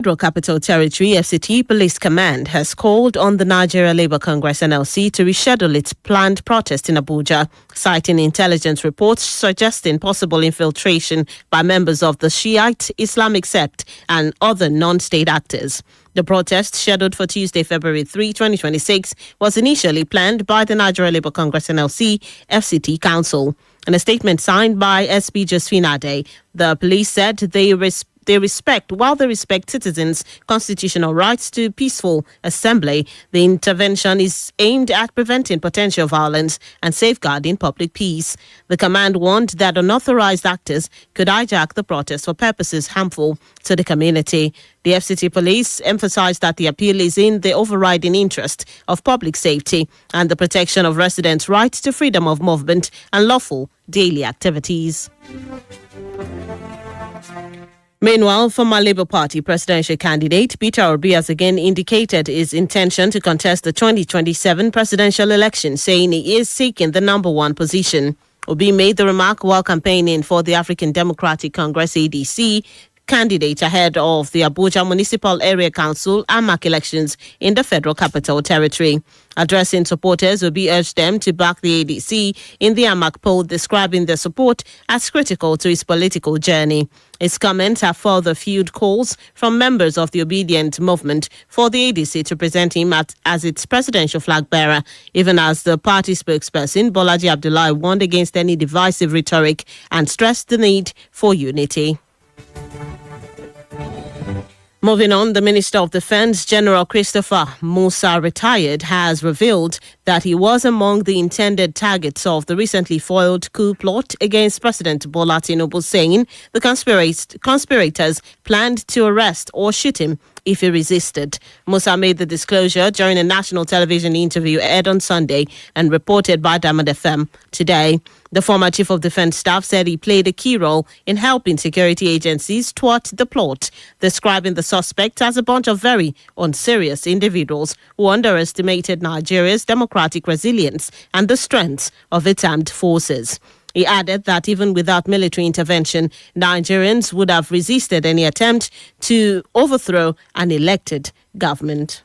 Federal Capital Territory FCT Police Command has called on the Nigeria Labour Congress NLC to reschedule its planned protest in Abuja, citing intelligence reports suggesting possible infiltration by members of the Shiite Islamic sect and other non-state actors. The protest, scheduled for Tuesday, February 3, 2026, was initially planned by the Nigeria Labour Congress NLC FCT Council. In a statement signed by SP Josephine Ade, the police said they respect citizens' constitutional rights to peaceful assembly. The intervention is aimed at preventing potential violence and safeguarding public peace. The command warned that unauthorized actors could hijack the protest for purposes harmful to the community. The FCT police emphasized that the appeal is in the overriding interest of public safety and the protection of residents' rights to freedom of movement and lawful daily activities. Meanwhile, former Labour Party presidential candidate Peter Obi has again indicated his intention to contest the 2027 presidential election, saying he is seeking the number one position. Obi made the remark while campaigning for the African Democratic Congress ADC candidate ahead of the Abuja Municipal Area Council AMAC elections in the Federal Capital Territory. Addressing supporters, Obi urged them to back the ADC in the AMAC poll, describing their support as critical to his political journey. His comments have further fueled calls from members of the Obedient movement for the ADC to present him as its presidential flag bearer, even as the party spokesperson Bolaji Abdullahi warned against any divisive rhetoric and stressed the need for unity. Moving on, the Minister of Defense, General Christopher Musa, retired, has revealed that he was among the intended targets of the recently foiled coup plot against President Bola Tinubu, saying the conspirators planned to arrest or shoot him if he resisted. Musa made the disclosure during a national television interview aired on Sunday and reported by Diamond FM today. The former Chief of Defense Staff said he played a key role in helping security agencies thwart the plot, describing the suspect as a bunch of very unserious individuals who underestimated Nigeria's democratic resilience and the strength of its armed forces. He added that even without military intervention, Nigerians would have resisted any attempt to overthrow an elected government.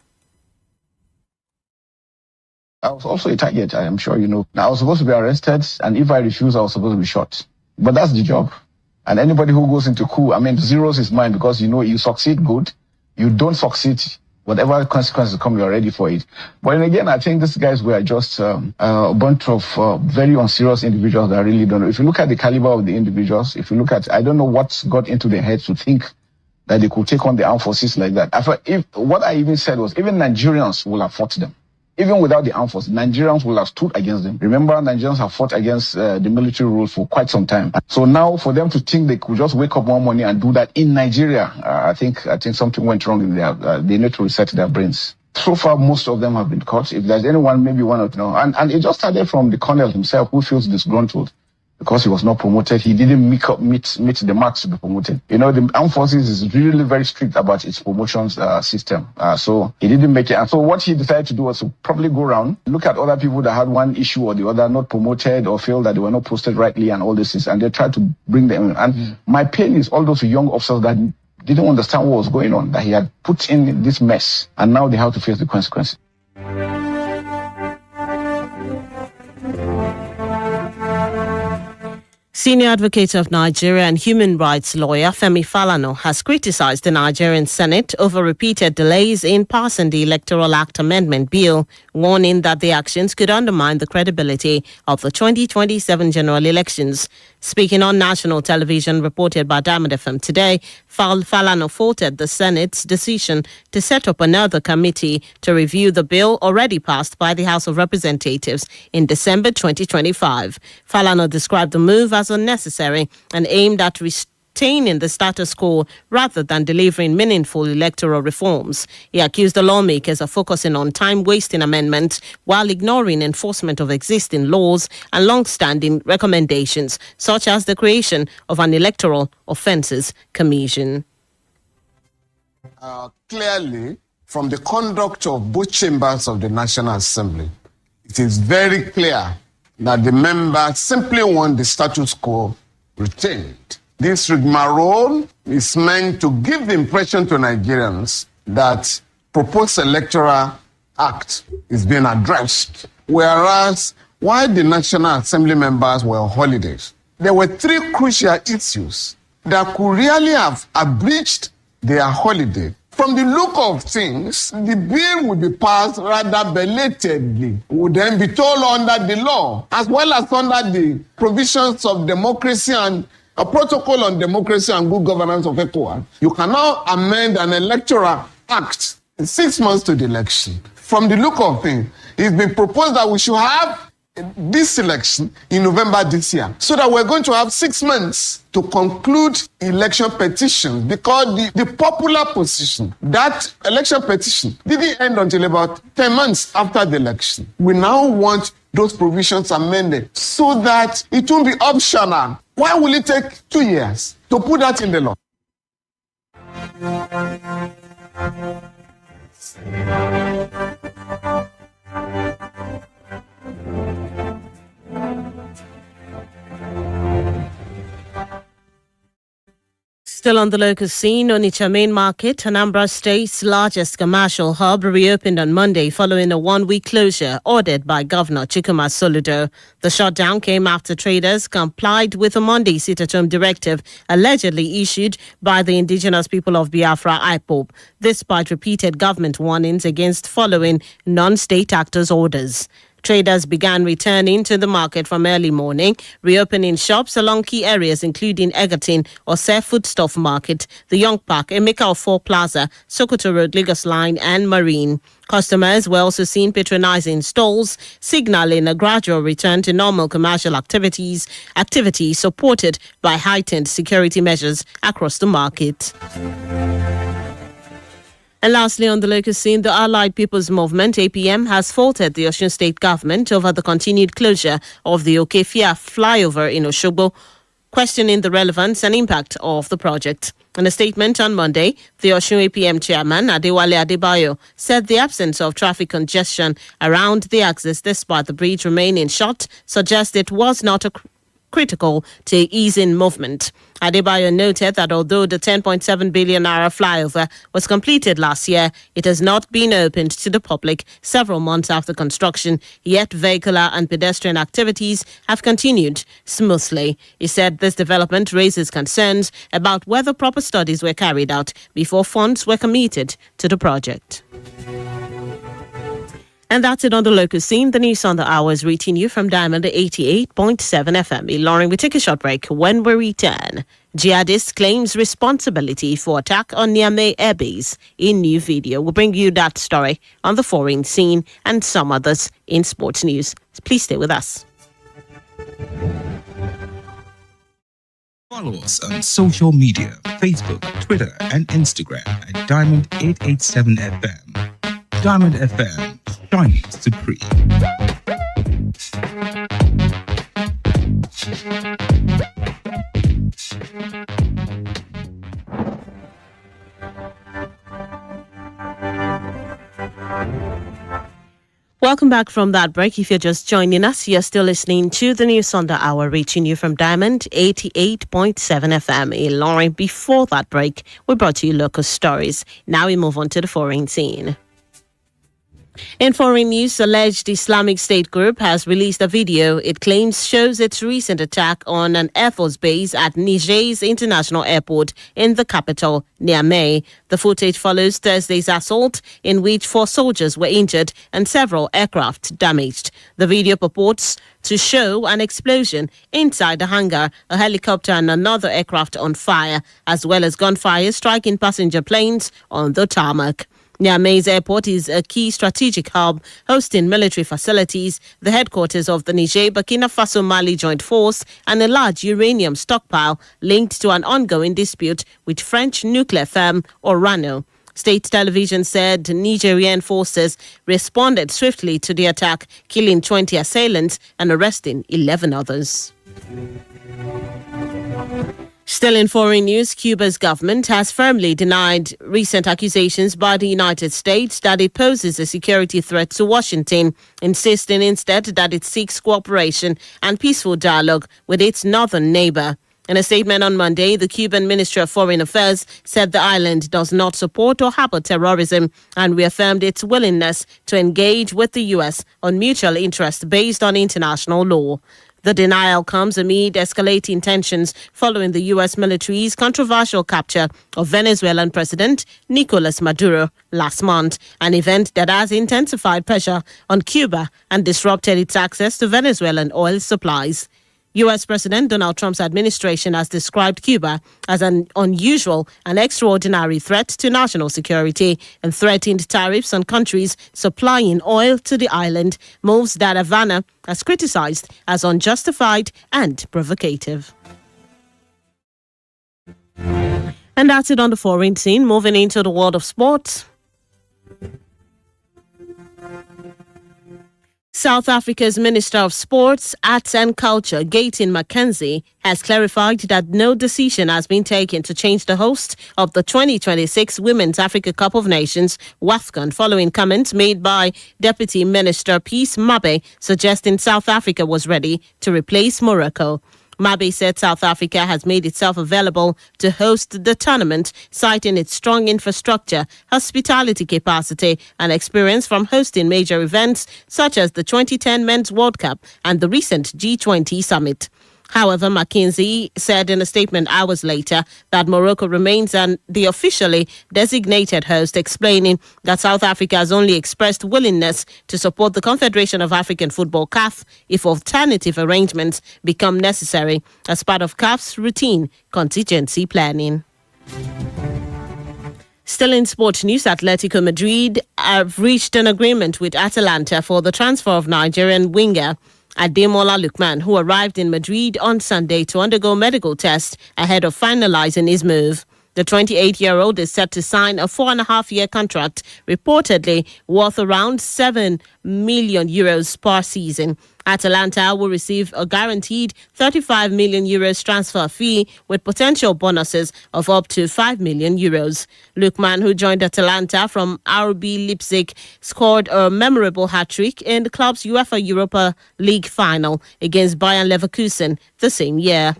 I was also a target, I am sure you know. I was supposed to be arrested, and if I refuse, I was supposed to be shot. But that's the job. And anybody who goes into coup, zeros his mind, because you succeed, good. You don't succeed, whatever consequences come, you're ready for it. But then again, I think these guys were just a bunch of very unserious individuals that I really don't know. If you look at the caliber of the individuals, if you look at, I don't know what got into their heads to think that they could take on the armed forces like that. What I even said was, even Nigerians will have fought them. Even without the armed forces, Nigerians will have stood against them. Remember, Nigerians have fought against the military rule for quite some time. So now, for them to think they could just wake up one morning and do that in Nigeria, I think something went wrong in there. They need to reset their brains. So far, most of them have been caught. If there's anyone, maybe one or two. And it just started from the colonel himself, who feels disgruntled because he was not promoted. He didn't meet the marks to be promoted. The armed forces is really very strict about its promotions system. So he didn't make it. And so what he decided to do was to probably go around, look at other people that had one issue or the other, not promoted or feel that they were not posted rightly and all this, and they tried to bring them in. And my pain is all those young officers that didn't understand what was going on, that he had put in this mess, and now they have to face the consequences. Senior Advocate of Nigeria and human rights lawyer Femi Falana has criticized the Nigerian Senate over repeated delays in passing the Electoral Act Amendment Bill, warning that the actions could undermine the credibility of the 2027 general elections. Speaking on national television reported by Diamond FM today, Falana faulted the Senate's decision to set up another committee to review the bill already passed by the House of Representatives in December 2025. Falana described the move as unnecessary and aimed at retaining the status quo rather than delivering meaningful electoral reforms. He accused the lawmakers of focusing on time-wasting amendments while ignoring enforcement of existing laws and long-standing recommendations, such as the creation of an Electoral Offences Commission. Clearly, from the conduct of both chambers of the National Assembly, it is very clear that the members simply want the status quo retained. This rigmarole is meant to give the impression to Nigerians that proposed electoral act is being addressed, whereas while the National Assembly members were on holidays, there were three crucial issues that could really have abridged their holiday. From the look of things, the bill would be passed rather belatedly, would then be told under the law, as well as under the provisions of democracy and a protocol on democracy and good governance of ECOWAS. You cannot amend an electoral act in 6 months to the election. From the look of things, it's been proposed that we should have this election in November this year, so that we're going to have 6 months to conclude election petitions, because the popular position, that election petition didn't end until about 10 months after the election. We now want those provisions amended so that it won't be optional. Why will it take 2 years to put that in the law? Still on the local scene, Onitsha Main Market, Anambra State's largest commercial hub, reopened on Monday following a one-week closure ordered by Governor Chikuma Soludo. The shutdown came after traders complied with a Monday sit-at-home directive allegedly issued by the indigenous people of Biafra, IPOB, despite repeated government warnings against following non-state actors' orders. Traders began returning to the market from early morning, reopening shops along key areas including Egerton, Ose Foodstuff Market, the Young Park, Emeka Ofo Plaza, Sokoto Road, Lagos Line and Marine. Customers were also seen patronizing stalls, signaling a gradual return to normal commercial activity supported by heightened security measures across the market. And lastly, on the local scene, the Allied People's Movement, APM, has faulted the Osun State government over the continued closure of the Okefia flyover in Osogbo, questioning the relevance and impact of the project. In a statement on Monday, the Osun APM chairman, Adewale Adebayo, said the absence of traffic congestion around the axis despite the bridge remaining shut suggests it was not critical to easing movement. Adebayo noted that although the 10.7 billion naira flyover was completed last year, it has not been opened to the public several months after construction, yet vehicular and pedestrian activities have continued smoothly. He said this development raises concerns about whether proper studies were carried out before funds were committed to the project. And that's it on the local scene. The news on the hour is reaching you from Diamond 88.7 FM. Lauren, we take a short break. When we return, jihadist claims responsibility for attack on Niamey airbase in new video. We'll bring you that story on the foreign scene and some others in sports news. Please stay with us. Follow us on social media, Facebook, Twitter, and Instagram at Diamond 887 FM. Diamond FM, shining supreme. Welcome back from that break. If you're just joining us, you're still listening to the News on the Hour, reaching you from Diamond 88.7 FM. Lauren, before that break, we brought you local stories. Now we move on to the foreign scene. In foreign news, alleged Islamic State group has released a video it claims shows its recent attack on an Air Force base at Niger's International Airport in the capital, Niamey. The footage follows Thursday's assault, in which 4 soldiers were injured and several aircraft damaged. The video purports to show an explosion inside the hangar, a helicopter and another aircraft on fire, as well as gunfire striking passenger planes on the tarmac. Niamey's airport is a key strategic hub, hosting military facilities, the headquarters of the Niger-Burkina Faso-Mali Joint Force, and a large uranium stockpile linked to an ongoing dispute with French nuclear firm Orano. State television said Nigerian forces responded swiftly to the attack, killing 20 assailants and arresting 11 others. Still in foreign news, Cuba's government has firmly denied recent accusations by the United States that it poses a security threat to Washington, insisting instead that it seeks cooperation and peaceful dialogue with its northern neighbor. In a statement on Monday, the Cuban Ministry of Foreign Affairs said the island does not support or harbor terrorism and reaffirmed its willingness to engage with the U.S. on mutual interest based on international law. The denial comes amid escalating tensions following the U.S. military's controversial capture of Venezuelan President Nicolas Maduro last month, an event that has intensified pressure on Cuba and disrupted its access to Venezuelan oil supplies. U.S. President Donald Trump's administration has described Cuba as an unusual and extraordinary threat to national security and threatened tariffs on countries supplying oil to the island, moves that Havana has criticized as unjustified and provocative. And that's it on the foreign scene. Moving into the world of sports. South Africa's Minister of Sports, Arts and Culture, Gayton Mackenzie, has clarified that no decision has been taken to change the host of the 2026 Women's Africa Cup of Nations, WAFCON, following comments made by Deputy Minister Peace Mabe suggesting South Africa was ready to replace Morocco. Mabe said South Africa has made itself available to host the tournament, citing its strong infrastructure, hospitality capacity, and experience from hosting major events such as the 2010 Men's World Cup and the recent G20 summit. However, McKinsey said in a statement hours later that Morocco remains the officially designated host, explaining that South Africa has only expressed willingness to support the Confederation of African Football (CAF) if alternative arrangements become necessary as part of CAF's routine contingency planning. Still in sports news, Atletico Madrid have reached an agreement with Atalanta for the transfer of Nigerian winger Ademola Lookman, who arrived in Madrid on Sunday to undergo medical tests ahead of finalizing his move. The 28-year-old is set to sign a 4.5-year contract, reportedly worth around €7 million per season. Atalanta will receive a guaranteed €35 million transfer fee with potential bonuses of up to €5 million. Lookman, who joined Atalanta from RB Leipzig, scored a memorable hat-trick in the club's UEFA Europa League final against Bayern Leverkusen the same year.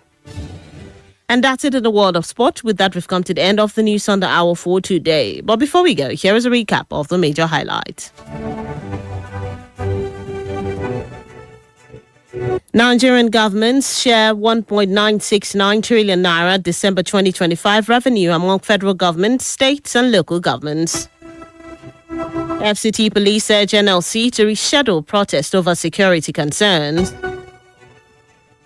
And that's it in the world of sport. With that, we've come to the end of the news on the hour for today. But before we go, here is a recap of the major highlights. Nigerian governments share 1.969 trillion naira December 2025 revenue among federal government, states and local governments. FCT police urge NLC to reschedule protest over security concerns.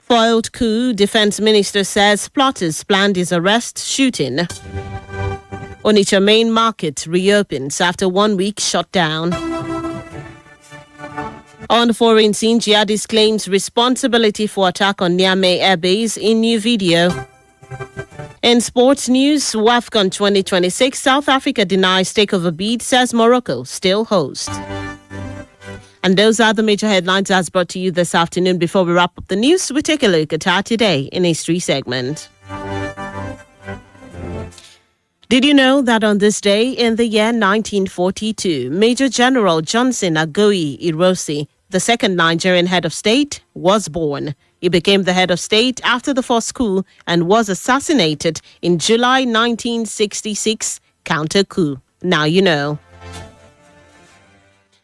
Foiled coup, Defense Minister says plotters planned his arrest, shooting. Onitsha main market reopens after 1 week shutdown. On the foreign scene, jihadist claims responsibility for attack on Niamey airbase in new video. In sports news, WAFCON 2026, South Africa denies takeover bid, says Morocco still host. And those are the major headlines as brought to you this afternoon. Before we wrap up the news, we take a look at our Today in History segment. Did you know that on this day in the year 1942, Major General Johnson Agoyi Irosi, the second Nigerian head of state, was born? He became the head of state after the first coup and was assassinated in July 1966, counter coup. Now you know.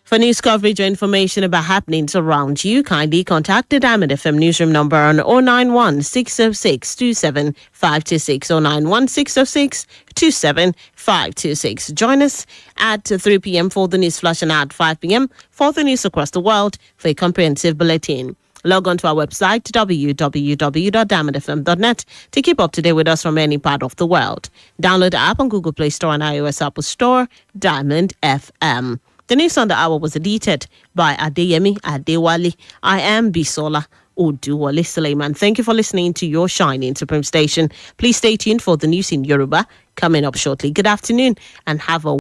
For news coverage or information about happenings around you, kindly contact the Diamond FM newsroom number on 091 606 27526, 091 606 27526. Join us at 3 p.m. for the news flash and at 5 p.m. for the news across the world for a comprehensive bulletin. Log on to our website, www.diamondfm.net, to keep up to date with us from any part of the world. Download the app on Google Play Store and iOS Apple Store, Diamond FM. The news on the hour was edited by Adeyemi Adewale. I am Bisola Oduwole Suleiman. Thank you for listening to your shining supreme station. Please stay tuned for the news in Yoruba coming up shortly. Good afternoon and have a